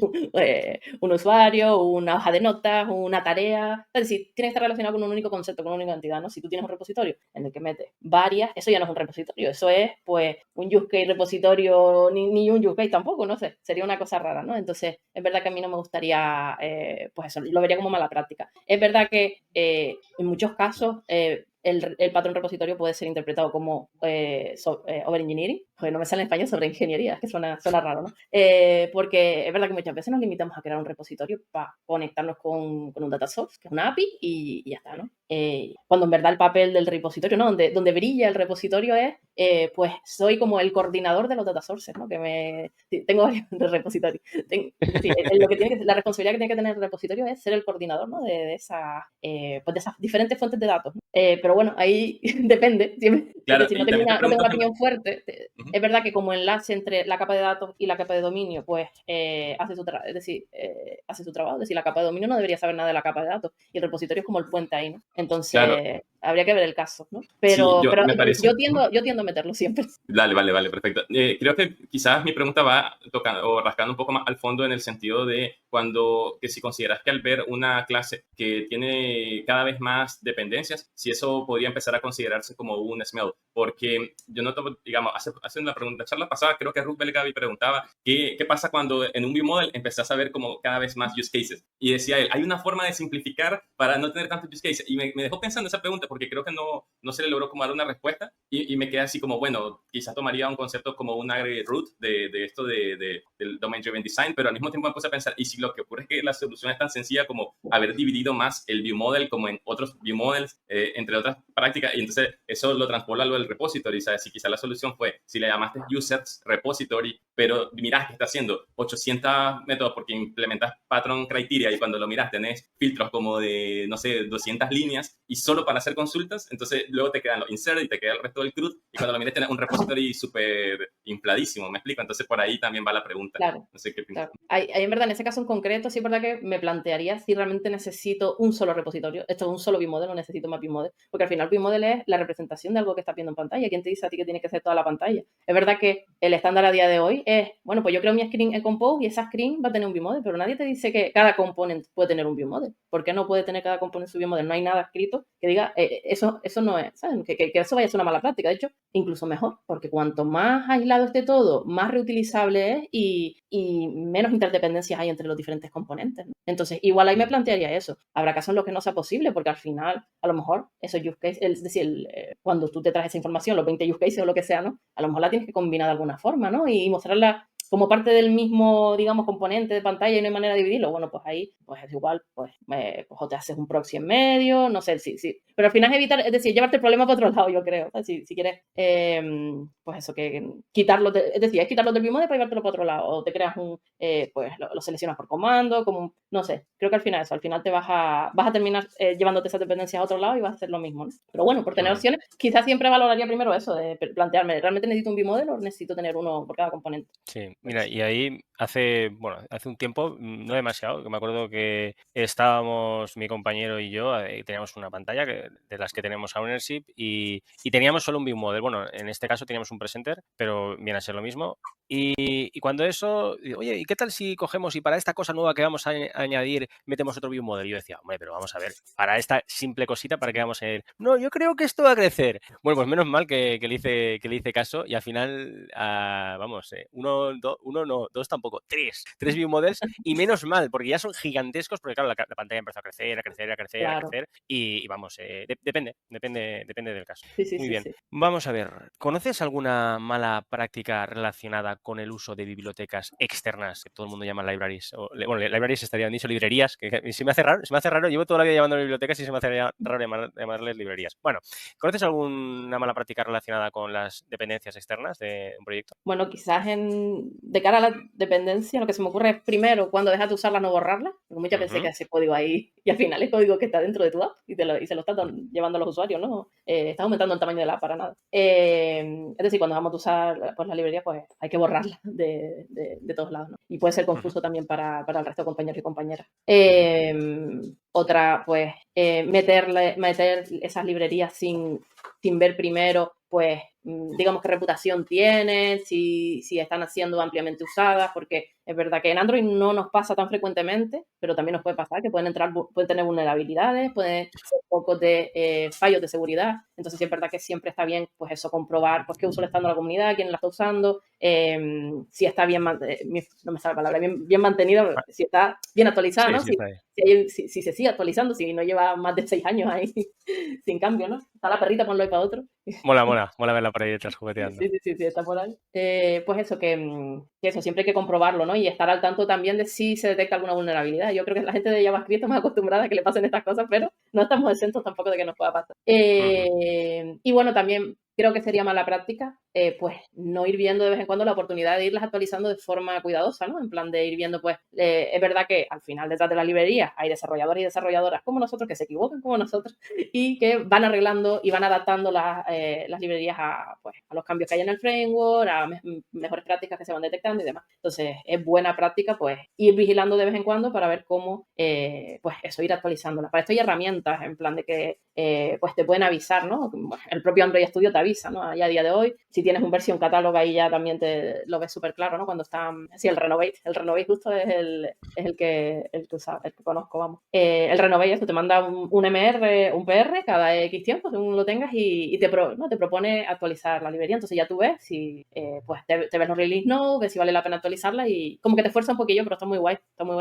Un usuario, una hoja de notas, una tarea. Es decir, tiene que estar relacionado con un único concepto, con una única entidad, ¿no? Si tú tienes un repositorio en el que metes varias, eso ya no es un repositorio, eso es, pues, un use case repositorio, ni un use case tampoco, no sé, sería una cosa rara, ¿no? Entonces, es verdad que a mí no me gustaría, pues eso, lo vería como mala práctica. Es verdad que en muchos casos el patrón repositorio puede ser interpretado como overengineering, porque no me sale en español sobre ingeniería, es que suena raro, ¿no? Porque es verdad que muchas veces nos limitamos a crear un repositorio para conectarnos con un data source, que es una API, y ya está, ¿no? Cuando en verdad el papel del repositorio, ¿no? Donde brilla el repositorio es, pues soy como el coordinador de los data sources, ¿no? Tengo varios repositorios. La responsabilidad que tiene que tener el repositorio es ser el coordinador, ¿no? De esas diferentes fuentes de datos, ¿no? Pero bueno, ahí depende. Claro, Es decir, no y tengo también te una pregunto... opinión fuerte. Ujú. Es verdad que como enlace entre la capa de datos y la capa de dominio, pues hace su trabajo. Es decir, la capa de dominio no debería saber nada de la capa de datos y el repositorio es como el puente ahí, ¿no? Entonces, Claro, habría que ver el caso, ¿no? sí, Pero me parece. yo tiendo a meterlo siempre. Vale, perfecto. Creo que quizás mi pregunta va tocando o rascando un poco más al fondo en el sentido de que si consideras que al ver una clase que tiene cada vez más dependencias, si eso podría empezar a considerarse como un smell. Porque yo noto, digamos, hace una pregunta, la charla pasada, creo que Ruth Belgavi preguntaba ¿qué pasa cuando en un viewmodel empezás a ver como cada vez más use cases? Y decía él, hay una forma de simplificar para no tener tantos use cases. Y me dejó pensando esa pregunta porque creo que no se le logró como dar una respuesta y me quedé así como, bueno, quizás tomaría un concepto como un aggregate root de esto del Domain Driven Design, pero al mismo tiempo me puse a pensar, y si lo que ocurre es que la solución es tan sencilla como haber dividido más el view model como en otros view models, entre otras prácticas, y entonces eso lo transpola a lo del repository, ¿sabes? Si quizás la solución fue, si le llamaste users repository, pero mirás que está haciendo 800 métodos porque implementas pattern criteria y cuando lo miras tenés filtros como de, no sé, 200 líneas y solo para hacer consultas, entonces luego te quedan los insert y te queda el resto del CRUD y cuando lo mires tenés un repository súper infladísimo, ¿me explico? Entonces por ahí también va la pregunta. Claro. No sé qué piensas. Claro. Ahí, en verdad, en ese caso en concreto, sí es verdad que me plantearía si realmente necesito un solo repositorio, esto es un solo vModel o necesito más vModel, porque al final vModel es la representación de algo que estás viendo en pantalla. ¿Quién te dice a ti que tiene que ser toda la pantalla? Es verdad que el estándar a día de hoy es, bueno, pues yo creo mi screen en Compose y esa screen va a tener un vModel, pero nadie te dice que cada component puede tener un vModel. ¿Por qué no puede tener cada component su vModel? No hay nada escrito que diga, eso no es, ¿sabes? Que eso vaya a ser una mala práctica. De hecho, incluso mejor, porque cuanto más aislado esté todo, más reutilizable es y menos interdependencias hay entre los diferentes componentes, ¿no? Entonces, igual ahí me plantearía eso. Habrá casos en los que no sea posible, porque al final, a lo mejor, esos use cases, es decir, cuando tú te traes esa información, los 20 use cases o lo que sea, ¿no? A lo mejor la tienes que combinar de alguna forma, ¿no? Y mostrarla como parte del mismo, digamos, componente de pantalla y no hay manera de dividirlo. Bueno, pues ahí, pues es igual, pues o te haces un proxy en medio, no sé, sí. Pero al final es evitar, es decir, llevarte el problema para otro lado, yo creo. Si quieres, pues eso, que quitarlo, es decir, es quitarlo del vModel para llevártelo para otro lado. O te creas pues lo seleccionas por comando, como, no sé. Creo que al final te vas a terminar llevándote esas dependencias a otro lado y vas a hacer lo mismo, ¿no? Pero bueno, por tener opciones, quizás siempre valoraría primero eso, de plantearme, ¿realmente necesito un vModel o necesito tener uno por cada componente? Sí, mira, y ahí hace un tiempo, no demasiado, que me acuerdo que estábamos mi compañero y yo, teníamos una pantalla de las que tenemos a Ownership y teníamos solo un view model. Bueno, en este caso teníamos un presenter, pero viene a ser lo mismo. Y cuando eso, oye, ¿y qué tal si cogemos y para esta cosa nueva que vamos a añadir metemos otro view model? Y yo decía, hombre, pero vamos a ver, para esta simple cosita, ¿para qué vamos a ir? No, yo creo que esto va a crecer. Bueno, pues menos mal que le hice caso y al final, vamos, uno no, dos tampoco, tres view models y menos mal, porque ya son gigantescos, porque claro, la pantalla empezó a crecer, a crecer, a crecer, a Claro. crecer y vamos, depende del caso. Sí, sí, Muy sí, bien. sí. Vamos a ver, ¿conoces alguna mala práctica relacionada con el uso de bibliotecas externas, que todo el mundo llama libraries? Bueno, libraries estarían dicho librerías, que se me hace raro, llevo toda la vida llamando bibliotecas y se me hace raro llamarles librerías. Bueno, ¿conoces alguna mala práctica relacionada con las dependencias externas de un proyecto? Bueno, quizás de cara a la dependencia, lo que se me ocurre es primero, cuando dejas de usarla, no borrarla, porque muchas veces que hace código ahí y al final es código que está dentro de tu app y se lo estás llevando a los usuarios, ¿no? Estás aumentando el tamaño de la app para nada. Es decir, cuando vamos a usar pues, la librería, pues hay que borrarla de todos lados, ¿no? Y puede ser confuso también para el resto de compañeros y compañeras. Otra, pues, meter esas librerías sin ver primero, pues, digamos qué reputación tienen, si están siendo ampliamente usadas, porque es verdad que en Android no nos pasa tan frecuentemente, pero también nos puede pasar que pueden tener vulnerabilidades, pueden ser focos de fallos de seguridad. Entonces sí es verdad que siempre está bien, pues eso, comprobar pues, qué uso le está dando la comunidad, quién la está usando, si está bien, no me sale la palabra, bien mantenida, si está bien actualizada, ¿no? Sí, está bien. Si se sigue actualizando, si no lleva más de 6 años ahí sin cambio, ¿no? Está la perrita, ponlo ahí para otro. Mola verla por ahí detrás jugueteando. Sí, está por ahí. Pues eso, que eso, siempre hay que comprobarlo, ¿no? Y estar al tanto también de si se detecta alguna vulnerabilidad. Yo creo que la gente de JavaScript está más acostumbrada a que le pasen estas cosas, pero no estamos exentos tampoco de que nos pueda pasar. Y bueno, también creo que sería mala práctica, pues no ir viendo de vez en cuando la oportunidad de irlas actualizando de forma cuidadosa, ¿no? En plan de ir viendo, pues, es verdad que al final detrás de la librería hay desarrolladores y desarrolladoras como nosotros que se equivocan como nosotros y que van arreglando y van adaptando las librerías pues, a los cambios que hay en el framework, a mejores prácticas que se van detectando y demás. Entonces, es buena práctica, pues, ir vigilando de vez en cuando para ver cómo, pues, eso, ir actualizándola. Para esto hay herramientas, en plan de que, pues, te pueden avisar, ¿no? El propio Android Studio te avisa, ¿no? Ya a día de hoy, si tienes un versión catálogo ahí ya también te lo ves súper claro, ¿no? Cuando está, sí, el Renovate justo es el que conozco, vamos. El Renovate, eso te manda un MR, un PR cada X tiempo, según lo tengas, y te propone actualizar la librería. Entonces ya tú ves si, pues te ves los release notes, ves si vale la pena actualizarla y como que te esfuerza un poquillo, pero está muy guay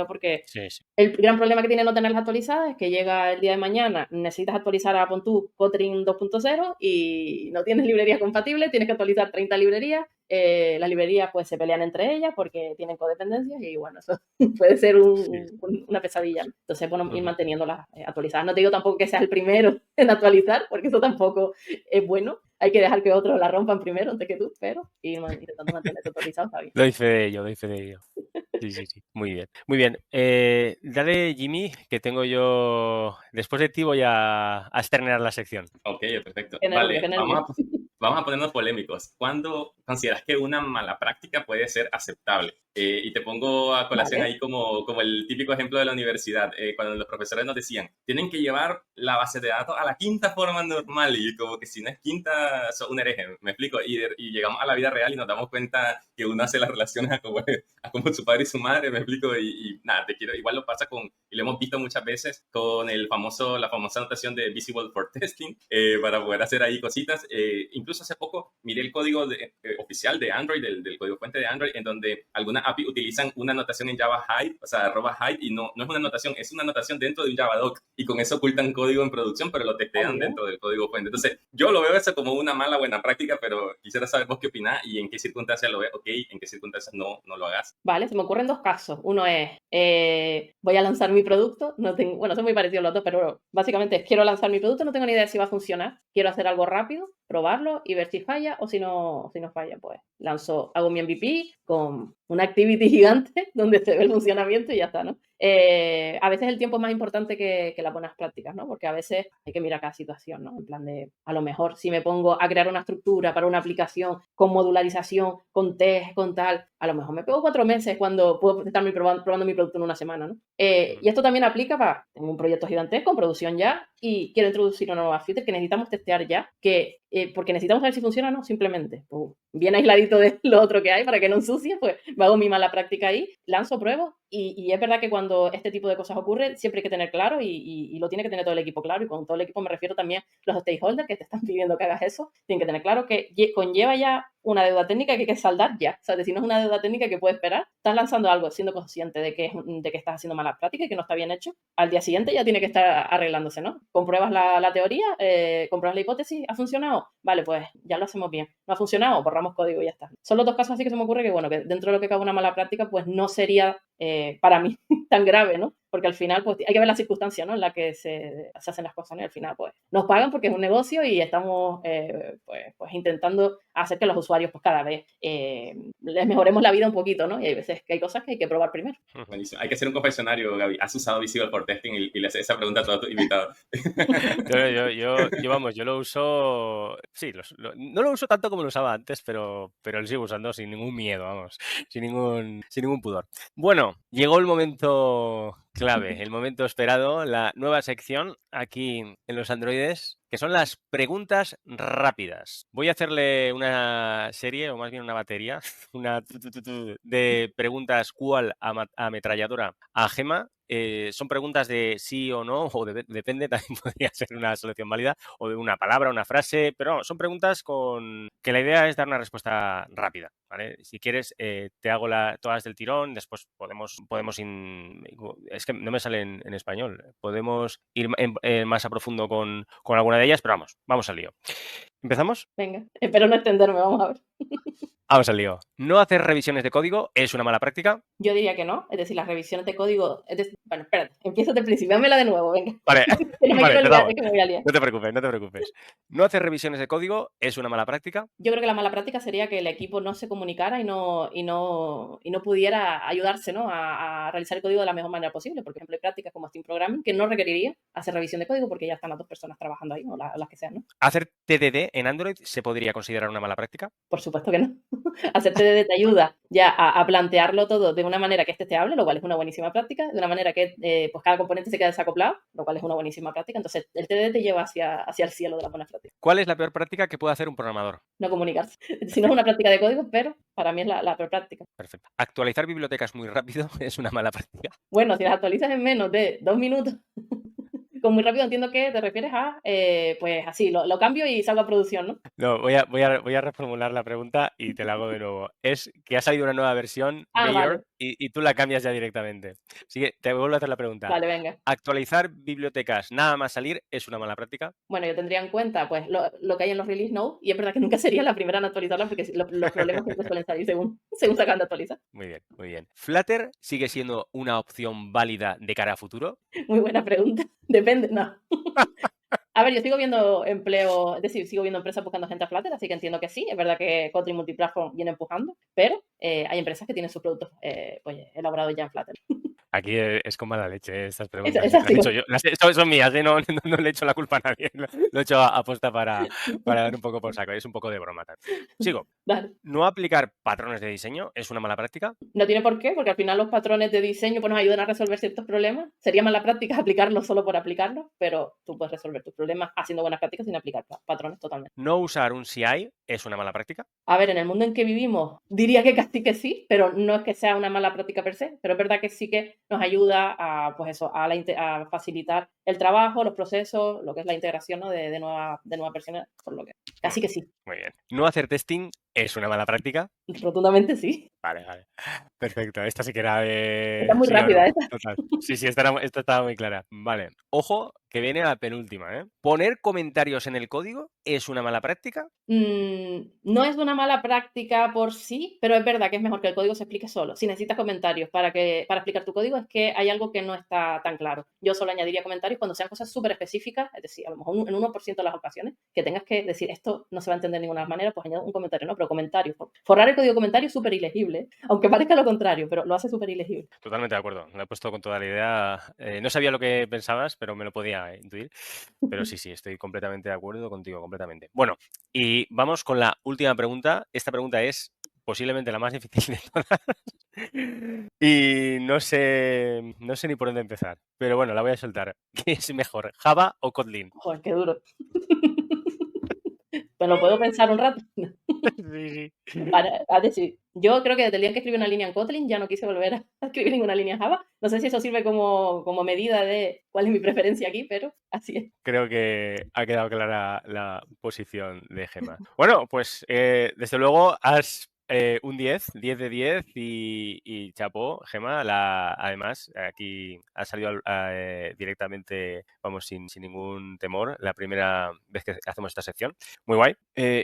porque Sí. el gran problema que tiene no tenerlas actualizadas es que llega el día de mañana, necesitas actualizar a Pontoon Kotlin 2.0 y no tienes librería compatible, tienes que actualizar 30 librerías, las librerías pues se pelean entre ellas porque tienen codependencias y bueno, eso puede ser una pesadilla, ¿no? Entonces, bueno, ir manteniéndolas actualizadas. No te digo tampoco que seas el primero en actualizar, porque eso tampoco es bueno. Hay que dejar que otros la rompan primero antes que tú, pero ir intentando mantenerse actualizado está bien. Doy fe de ello. Sí. Muy bien. Dale, Jimmy, que tengo yo... Después de ti voy a externar la sección. Ok, perfecto. Qué nervio, Vale, qué nervio. vamos a ponernos polémicos. ¿Cuándo consideras que una mala práctica puede ser aceptable? Y te pongo a colación Vale. ahí como el típico ejemplo de la universidad, cuando los profesores nos decían, tienen que llevar la base de datos a la quinta forma normal, y como que si no es quinta, sos un hereje, me explico, y llegamos a la vida real y nos damos cuenta que uno hace las relaciones a como su padre y su madre, me explico, y nada, igual lo pasa y lo hemos visto muchas veces con la famosa notación de Visible for Testing, para poder hacer ahí cositas. Incluso hace poco miré el código oficial de Android, del código fuente de Android, en donde algunas API utilizan una notación en Java hide, o sea, @hide, y no es una notación, es una notación dentro de un Javadoc, y con eso ocultan código en producción, pero lo testean dentro del código fuente. Entonces, yo lo veo eso como una buena práctica, pero quisiera saber vos qué opinás y en qué circunstancias lo ves, ok, en qué circunstancias no lo hagas. Vale, se me ocurren dos casos. Uno es, voy a lanzar mi producto, bueno, son muy parecidos los dos, pero básicamente quiero lanzar mi producto, no tengo ni idea si va a funcionar, quiero hacer algo rápido, probarlo y ver si falla o si no falla, pues hago mi MVP con una activity gigante donde se ve el funcionamiento y ya está, ¿no? A veces el tiempo es más importante que las buenas prácticas, ¿no? Porque a veces hay que mirar cada situación, ¿no? En plan de, a lo mejor si me pongo a crear una estructura para una aplicación con modularización, con test, con tal, a lo mejor me pego 4 meses cuando puedo estar probando mi producto en una semana, ¿no? Y esto también aplica para, tengo un proyecto gigantesco en producción ya y quiero introducir una nueva feature que necesitamos testear ya, porque necesitamos saber si funciona o no, simplemente. Pues, bien aisladito de lo otro que hay para que no ensucie, pues me hago mi mala práctica ahí, lanzo pruebas y es verdad que cuando este tipo de cosas ocurre siempre hay que tener claro y lo tiene que tener todo el equipo claro, y con todo el equipo me refiero también los stakeholders que te están pidiendo que hagas eso, tienen que tener claro que conlleva ya una deuda técnica que hay que saldar ya. O sea, si no es una deuda técnica que puede esperar, estás lanzando algo siendo consciente de que estás haciendo mala práctica y que no está bien hecho, al día siguiente ya tiene que estar arreglándose, ¿no? Compruebas la teoría, compruebas la hipótesis, ¿ha funcionado? Vale, pues ya lo hacemos bien. ¿No ha funcionado? Borramos código y ya está. Son los dos casos así que se me ocurre que, bueno, que dentro de lo que cabe una mala práctica, pues no sería para mí tan grave, ¿no? Porque al final, pues hay que ver las circunstancias, ¿no? En las que se hacen las cosas, ¿no? Y al final, pues nos pagan porque es un negocio y estamos, pues intentando hacer que los usuarios, pues cada vez les mejoremos la vida un poquito, ¿no? Y hay veces que hay cosas que hay que probar primero. Buenísimo. Hay que hacer un confesionario, Gaby. ¿Has usado Visible for Testing y le haces esa pregunta a todos tus invitados? Vamos, yo lo uso, sí, no lo uso tanto como lo usaba antes, pero lo sigo usando sin ningún miedo, vamos, sin ningún pudor. Bueno, llegó el momento clave, el momento esperado, la nueva sección aquí en los androides, que son las preguntas rápidas. Voy a hacerle una serie, o más bien una batería, de preguntas cual ametralladora a Gemma. Son preguntas de sí o no, o depende, también podría ser una solución válida, o de una palabra, una frase, pero vamos, son preguntas con que la idea es dar una respuesta rápida, ¿vale? Si quieres, te hago todas del tirón, después podemos es que no me sale en español, podemos ir más a profundo con alguna de ellas, pero vamos al lío. ¿Empezamos? Venga, espero no extenderme, vamos a ver. Vamos al lío. ¿No hacer revisiones de código es una mala práctica? Yo diría que no, es decir, las revisiones de código, bueno, espérate, empiezo desde el principio, dámela de nuevo, venga. Vale, Que no me quiero olvidar, empezamos. es que me voy a liar. No te preocupes. ¿No hacer revisiones de código es una mala práctica? Yo creo que la mala práctica sería que el equipo no se comunicara y no pudiera ayudarse, ¿no? a realizar el código de la mejor manera posible. Por ejemplo, hay prácticas como Steam Programming que no requeriría hacer revisión de código porque ya están las dos personas trabajando ahí, o las que sean, ¿no? ¿Hacer TDD en Android se podría considerar una mala práctica? Por supuesto que no. Hacer TDD te ayuda ya a plantearlo todo de una manera que es testeable, lo cual es una buenísima práctica, de una manera que pues cada componente se queda desacoplado, lo cual es una buenísima práctica. Entonces, el TDD te lleva hacia el cielo de las buenas prácticas. ¿Cuál es la peor práctica que puede hacer un programador? No comunicarse. Si no es una práctica de código, pero para mí es la peor práctica. Perfecto. ¿Actualizar bibliotecas muy rápido es una mala práctica? Bueno, si las actualizas en menos de 2 minutos, con muy rápido entiendo que te refieres a, pues así, lo cambio y salgo a producción, ¿no? No, voy a reformular la pregunta y te la hago de nuevo. Es que ha salido una nueva versión, Ah, Bayer, vale. y tú la cambias ya directamente. Así que te vuelvo a hacer la pregunta. Vale, venga. ¿Actualizar bibliotecas nada más salir es una mala práctica? Bueno, yo tendría en cuenta pues lo que hay en los release notes y es verdad que nunca sería la primera en actualizarla porque los problemas siempre suelen salir según se acaban de actualizar. Muy bien. ¿Flutter sigue siendo una opción válida de cara a futuro? Muy buena pregunta. Depende, no. A ver, yo sigo viendo empleo, es decir, sigo viendo empresas buscando gente a Flutter, así que entiendo que sí. Es verdad que Kotlin Multiplatform viene empujando, pero hay empresas que tienen sus productos pues, elaborados ya en Flutter. Aquí es con mala leche estas preguntas. Esa Las he sí. hecho yo. Son mías, no le he hecho la culpa a nadie. Lo he hecho aposta para dar un poco por saco. Es un poco de broma también. Sigo. Dale. ¿No aplicar patrones de diseño es una mala práctica? No tiene por qué, porque al final los patrones de diseño pues, nos ayudan a resolver ciertos problemas. Sería mala práctica aplicarlos solo por aplicarlos, pero tú puedes resolver tus problemas haciendo buenas prácticas sin aplicar patrones totalmente. ¿No usar un CI es una mala práctica? A ver, en el mundo en que vivimos, diría que casi que sí, pero no es que sea una mala práctica per se, pero es verdad que sí que nos ayuda a, pues eso, a facilitar el trabajo, los procesos, lo que es la integración, ¿no? de nuevas versiones, por lo que casi que sí. Muy bien. ¿No hacer testing es una mala práctica? Rotundamente sí. Vale. Perfecto. Esta sí que era de... Está muy sí o rápida no. esta. Total. Sí, esta estaba muy clara. Vale. Ojo, que viene la penúltima, ¿eh? ¿Poner comentarios en el código es una mala práctica? No es una mala práctica por sí, pero es verdad que es mejor que el código se explique solo. Si necesitas comentarios para explicar tu código, es que hay algo que no está tan claro. Yo solo añadiría comentarios comentarios cuando sean cosas súper específicas, es decir, a lo mejor en 1% de las ocasiones, que tengas que decir, esto no se va a entender de ninguna manera, pues añado un comentario, ¿no? Pero comentarios. Forrar el código comentario es súper ilegible, aunque parezca lo contrario, pero lo hace súper ilegible. Totalmente de acuerdo. Lo he puesto con toda la idea. No sabía lo que pensabas, pero me lo podía intuir. Pero sí, estoy completamente de acuerdo contigo, completamente. Bueno, y vamos con la última pregunta. Esta pregunta es posiblemente la más difícil de todas. Y no sé ni por dónde empezar. Pero bueno, la voy a soltar. ¿Qué es mejor, Java o Kotlin? Joder, qué duro. Pues lo puedo pensar un rato. Sí. A decir, yo creo que desde el día que escribí una línea en Kotlin ya no quise volver a escribir ninguna línea en Java. No sé si eso sirve como medida de cuál es mi preferencia aquí, pero así es. Creo que ha quedado clara la posición de Gemma. Bueno, pues desde luego has un 10 de 10 y chapó, Gemma. Además, aquí ha salido directamente, vamos, sin ningún temor, la primera vez que hacemos esta sección. Muy guay.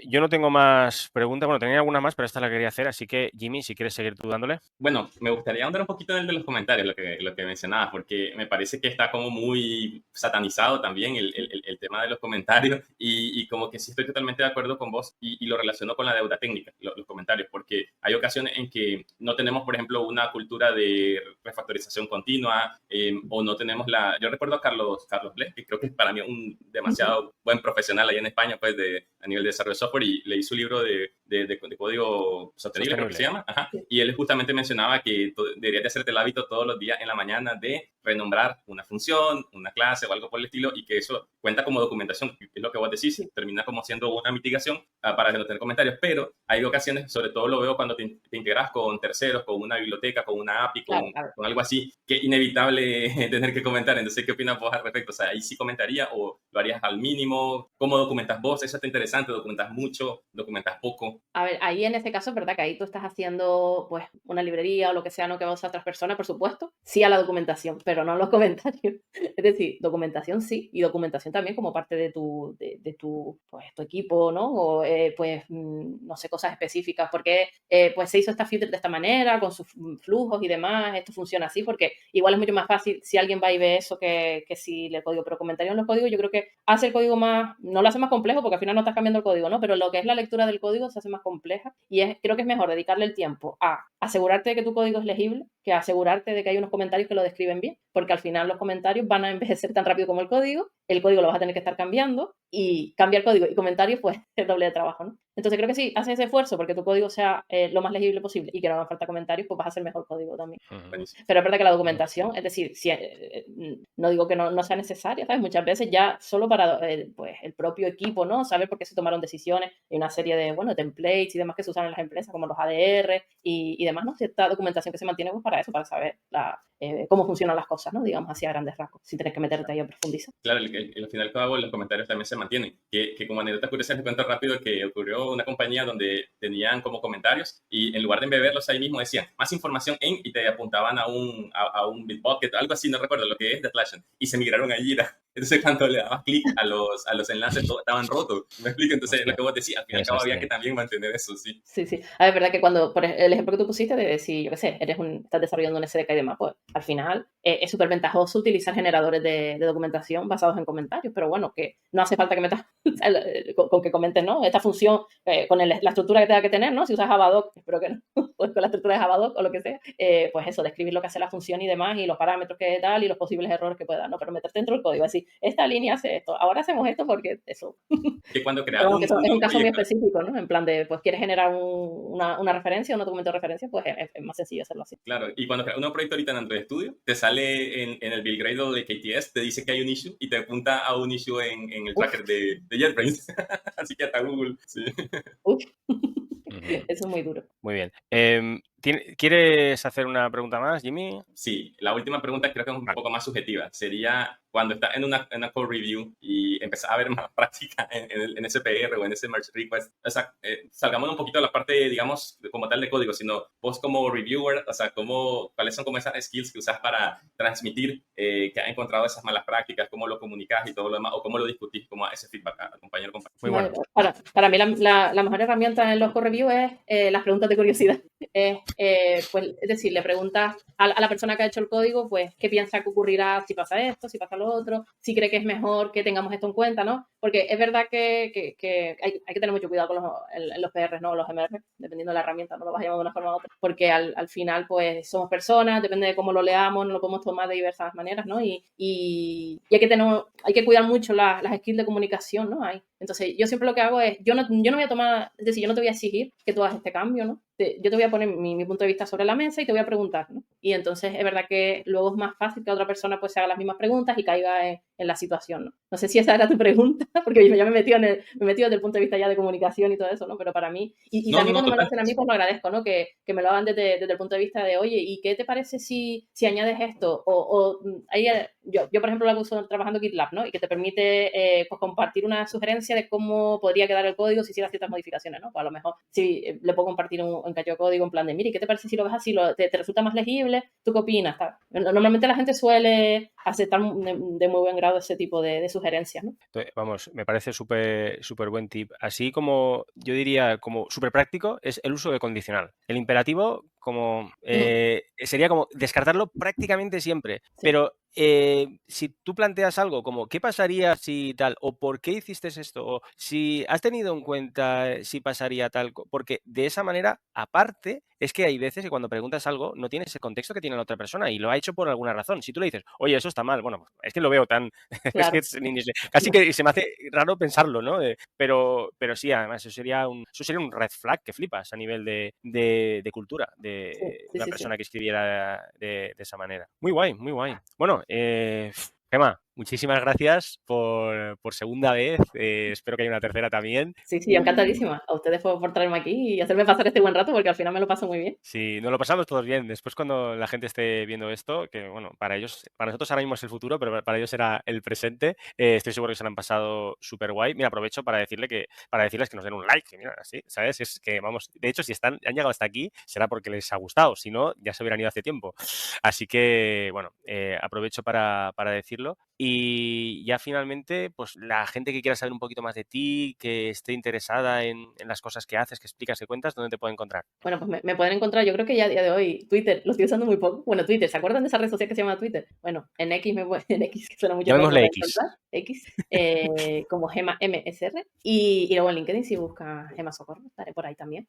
Yo no tengo más preguntas. Bueno, tenía alguna más, pero esta la quería hacer. Así que, Jimmy, si quieres seguir tú dándole. Bueno, me gustaría ahondar un poquito en el de los comentarios, lo que mencionabas, porque me parece que está como muy satanizado también el tema de los comentarios y como que sí estoy totalmente de acuerdo con vos y lo relaciono con la deuda técnica, los comentarios, porque hay ocasiones en que no tenemos, por ejemplo, una cultura de refactorización continua o no tenemos la... Yo recuerdo a Carlos Blés, que creo que es para mí un demasiado buen profesional ahí en España, pues a nivel de desarrollo de software, y leí su libro de código sostenible, creo que se llama, ajá, y él justamente mencionaba que deberías de hacerte el hábito todos los días en la mañana de renombrar una función, una clase o algo por el estilo, y que eso cuenta como documentación, que es lo que vos decís, termina como siendo una mitigación para no tener comentarios, pero hay ocasiones, sobre todo lo veo cuando te integras con terceros, con una biblioteca, con una API, con algo así, que es inevitable tener que comentar. Entonces, ¿qué opinas vos al respecto? O sea, ¿ahí sí comentaría o lo harías al mínimo? ¿Cómo documentas vos? Eso está interesante, ¿documentas mucho? ¿Documentas poco? A ver, ahí en ese caso es verdad que ahí tú estás haciendo pues una librería o lo que sea, no que va a usar otras personas, por supuesto, sí a la documentación, pero no a los comentarios. Es decir, documentación sí, y documentación también como parte de tu pues, tu equipo, ¿no? O pues, no sé, cosas específicas, porque pues se hizo esta filter de esta manera, con sus flujos y demás, esto funciona así, porque igual es mucho más fácil si alguien va y ve eso que si le código, pero comentarios en los códigos yo creo que hace el código más, no lo hace más complejo, porque al final no estás cambiando el código, ¿no? Pero lo que es la lectura del código se hace más compleja y creo que es mejor dedicarle el tiempo a asegurarte de que tu código es legible que asegurarte de que hay unos comentarios que lo describen bien, porque al final los comentarios van a envejecer tan rápido como el código lo vas a tener que estar cambiando y cambiar código y comentarios pues es doble de trabajo, ¿no? Entonces creo que si haces ese esfuerzo porque tu código sea lo más legible posible y que no haga falta comentarios, pues vas a hacer mejor código también. Pero es verdad que la documentación, es decir, si, no digo que no sea necesaria, ¿sabes? Muchas veces ya solo para pues, el propio equipo, ¿no? Saber por qué se tomaron decisiones y una serie de, bueno, templates y demás que se usan en las empresas, como los ADR y demás, ¿no? Cierta documentación que se mantiene pues, para eso, para saber cómo funcionan las cosas, ¿no? Digamos, así a grandes rasgos, sin tener que meterte ahí a profundizar. Claro, al final cabo los comentarios también se mantienen. Que como anécdota curiosa les cuento rápido que ocurrió una compañía donde tenían como comentarios y en lugar de embeberlos ahí mismo decían más información en y te apuntaban a un Bitbucket, algo así, no recuerdo lo que es de Atlassian, y se migraron a Jira. Entonces cuando le dabas clic a los enlaces todos estaban rotos. ¿Me explico? Entonces Hostia. Lo que vos decías, al final cabo había que también mantener eso, sí. Sí, sí. A ver, es verdad que cuando, por el ejemplo que tú pusiste de si, yo qué sé, estás desarrollando un SDK y demás, pues al final es súper ventajoso utilizar generadores de documentación basados en comentarios, pero bueno, que no hace falta que metas con que comentes, ¿no? Esta función con la estructura que tenga que tener, ¿no? Si usas Javadoc, espero que no, pues con la estructura de Javadoc o lo que sea, pues eso, describir lo que hace la función y demás y los parámetros que tal y los posibles errores que pueda, ¿no? Pero meterte dentro del código, decir, esta línea hace esto, ahora hacemos esto porque eso. Que cuando creas es un caso muy específico, ¿no? En plan de, pues quieres generar una referencia, un documento de referencia, pues es más sencillo hacerlo así. Claro, y cuando creas un proyecto ahorita en Android Studio, te sale en el build grade de KTS, te dice que hay un issue y te apunta a un issue en el tracker de JetBrains. Así que hasta Google, sí. Uf. Eso es muy duro. Muy bien. ¿Quieres hacer una pregunta más, Jimmy? Sí, la última pregunta creo que es un poco más subjetiva. Sería cuando estás en una code review y empezás a ver más práctica en SPR o en ese merge request. O sea, salgamos un poquito de la parte, digamos, como tal de código, sino vos como reviewer, o sea, ¿cuáles son como esas skills que usas para transmitir que has encontrado esas malas prácticas, cómo lo comunicas y todo lo demás, o cómo lo discutís, como ese feedback al compañero. Muy bueno. Para mí la mejor herramienta en los code review es las preguntas de curiosidad. Pues, es decir, le preguntas a la persona que ha hecho el código, pues, qué piensa que ocurrirá si pasa esto, si pasa lo lo otro, si cree que es mejor que tengamos esto en cuenta, ¿no? Porque es verdad que hay que tener mucho cuidado con los PRs, ¿no? Los MR, dependiendo de la herramienta, no lo vas a llamar de una forma u otra, porque al final, pues, somos personas, depende de cómo lo leamos, no lo podemos tomar de diversas maneras, ¿no? Y hay que cuidar mucho las skills de comunicación, ¿no? Entonces, yo siempre lo que hago es, yo no voy a tomar, es decir, yo no te voy a exigir que tú hagas este cambio, ¿no? Yo te voy a poner mi punto de vista sobre la mesa y te voy a preguntar, ¿no? Y entonces es verdad que luego es más fácil que otra persona pues se haga las mismas preguntas y caiga en la situación, ¿no? No sé si esa era tu pregunta, porque yo ya me he metido desde el punto de vista ya de comunicación y todo eso, ¿no? Pero para mí, y No, no, también no, cuando me lo total. hacen a mí, pues lo agradezco, ¿no? Que me lo hagan desde el punto de vista de, oye, ¿y qué te parece si añades esto? Ahí, yo, por ejemplo, la uso trabajando GitLab, ¿no? Y que te permite pues, compartir una sugerencia de cómo podría quedar el código si hiciera ciertas modificaciones, ¿no? Pues a lo mejor si le puedo compartir un cacho de código en plan de, mire, ¿qué te parece si lo ves así? ¿Te resulta más legible? ¿Tú qué opinas? Normalmente la gente suele aceptar de muy buen grado ese tipo de sugerencias, ¿no? Vamos, me parece súper buen tip. Así como yo diría, como súper práctico, es el uso de condicional. El imperativo, como sería como descartarlo prácticamente siempre. Sí. Pero si tú planteas algo como ¿qué pasaría si tal? O ¿por qué hiciste esto? O si has tenido en cuenta si pasaría tal. Porque de esa manera, aparte, es que hay veces que cuando preguntas algo no tienes el contexto que tiene la otra persona y lo ha hecho por alguna razón. Si tú le dices, oye, eso está mal, bueno, pues, es que lo veo tan... es Claro. que casi que se me hace raro pensarlo, ¿no? Pero sí, además, eso sería un red flag que flipas a nivel de cultura, de Sí, una sí, sí. persona que escribiera de esa manera. Muy guay, muy guay. Bueno, Gemma, muchísimas gracias por segunda vez. Espero que haya una tercera también. Sí, yo encantadísima. A ustedes por traerme aquí y hacerme pasar este buen rato, porque al final me lo paso muy bien. Sí, nos lo pasamos todos bien. Después cuando la gente esté viendo esto, que bueno, para nosotros ahora mismo es el futuro, pero para ellos será el presente, estoy seguro que se lo han pasado súper guay. Mira, aprovecho para decirles que nos den un like, que mira, así, ¿sabes? Es que vamos, de hecho, si han llegado hasta aquí, será porque les ha gustado, si no, ya se hubieran ido hace tiempo. Así que, bueno, aprovecho para decirlo. Y ya finalmente, pues la gente que quiera saber un poquito más de ti, que esté interesada en las cosas que haces, que explicas, que cuentas, ¿dónde te puede encontrar? Bueno, pues me pueden encontrar, yo creo que ya a día de hoy, Twitter, lo estoy usando muy poco. Bueno, Twitter, ¿se acuerdan de esa red social que se llama Twitter? Bueno, en X, en X, que suena mucho peor, me Llamémosle pueden X. encontrar, X, como Gema MSR. Y luego en LinkedIn, si busca Gema Socorro, estaré por ahí también.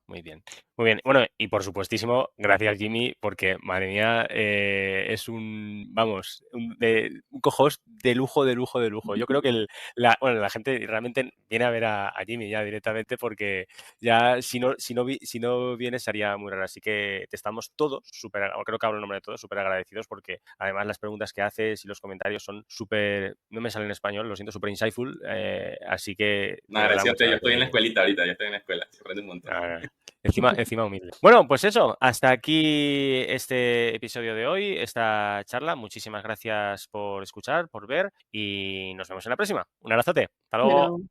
Muy bien. Muy bien. Bueno, y por supuestísimo, gracias Jimmy, porque madre mía, es vamos, un co-host de lujo, de lujo, de lujo. Yo creo que la gente realmente viene a ver a Jimmy ya directamente porque ya si no viene sería muy raro. Así que te estamos todos súper, creo que hablo en nombre de todos, súper agradecidos porque además las preguntas que haces y los comentarios son súper, no me sale en español, lo siento, súper insightful. Así que de Nada, verdad, gracias a muchas usted. Yo gracias estoy en la Jimmy. escuelita ahorita, yo estoy en la escuela. Se aprende un montón. Encima humilde. Bueno, pues eso, hasta aquí este episodio de hoy, esta charla. Muchísimas gracias por escuchar, por ver y nos vemos en la próxima. Un abrazote. Hasta luego. Bueno,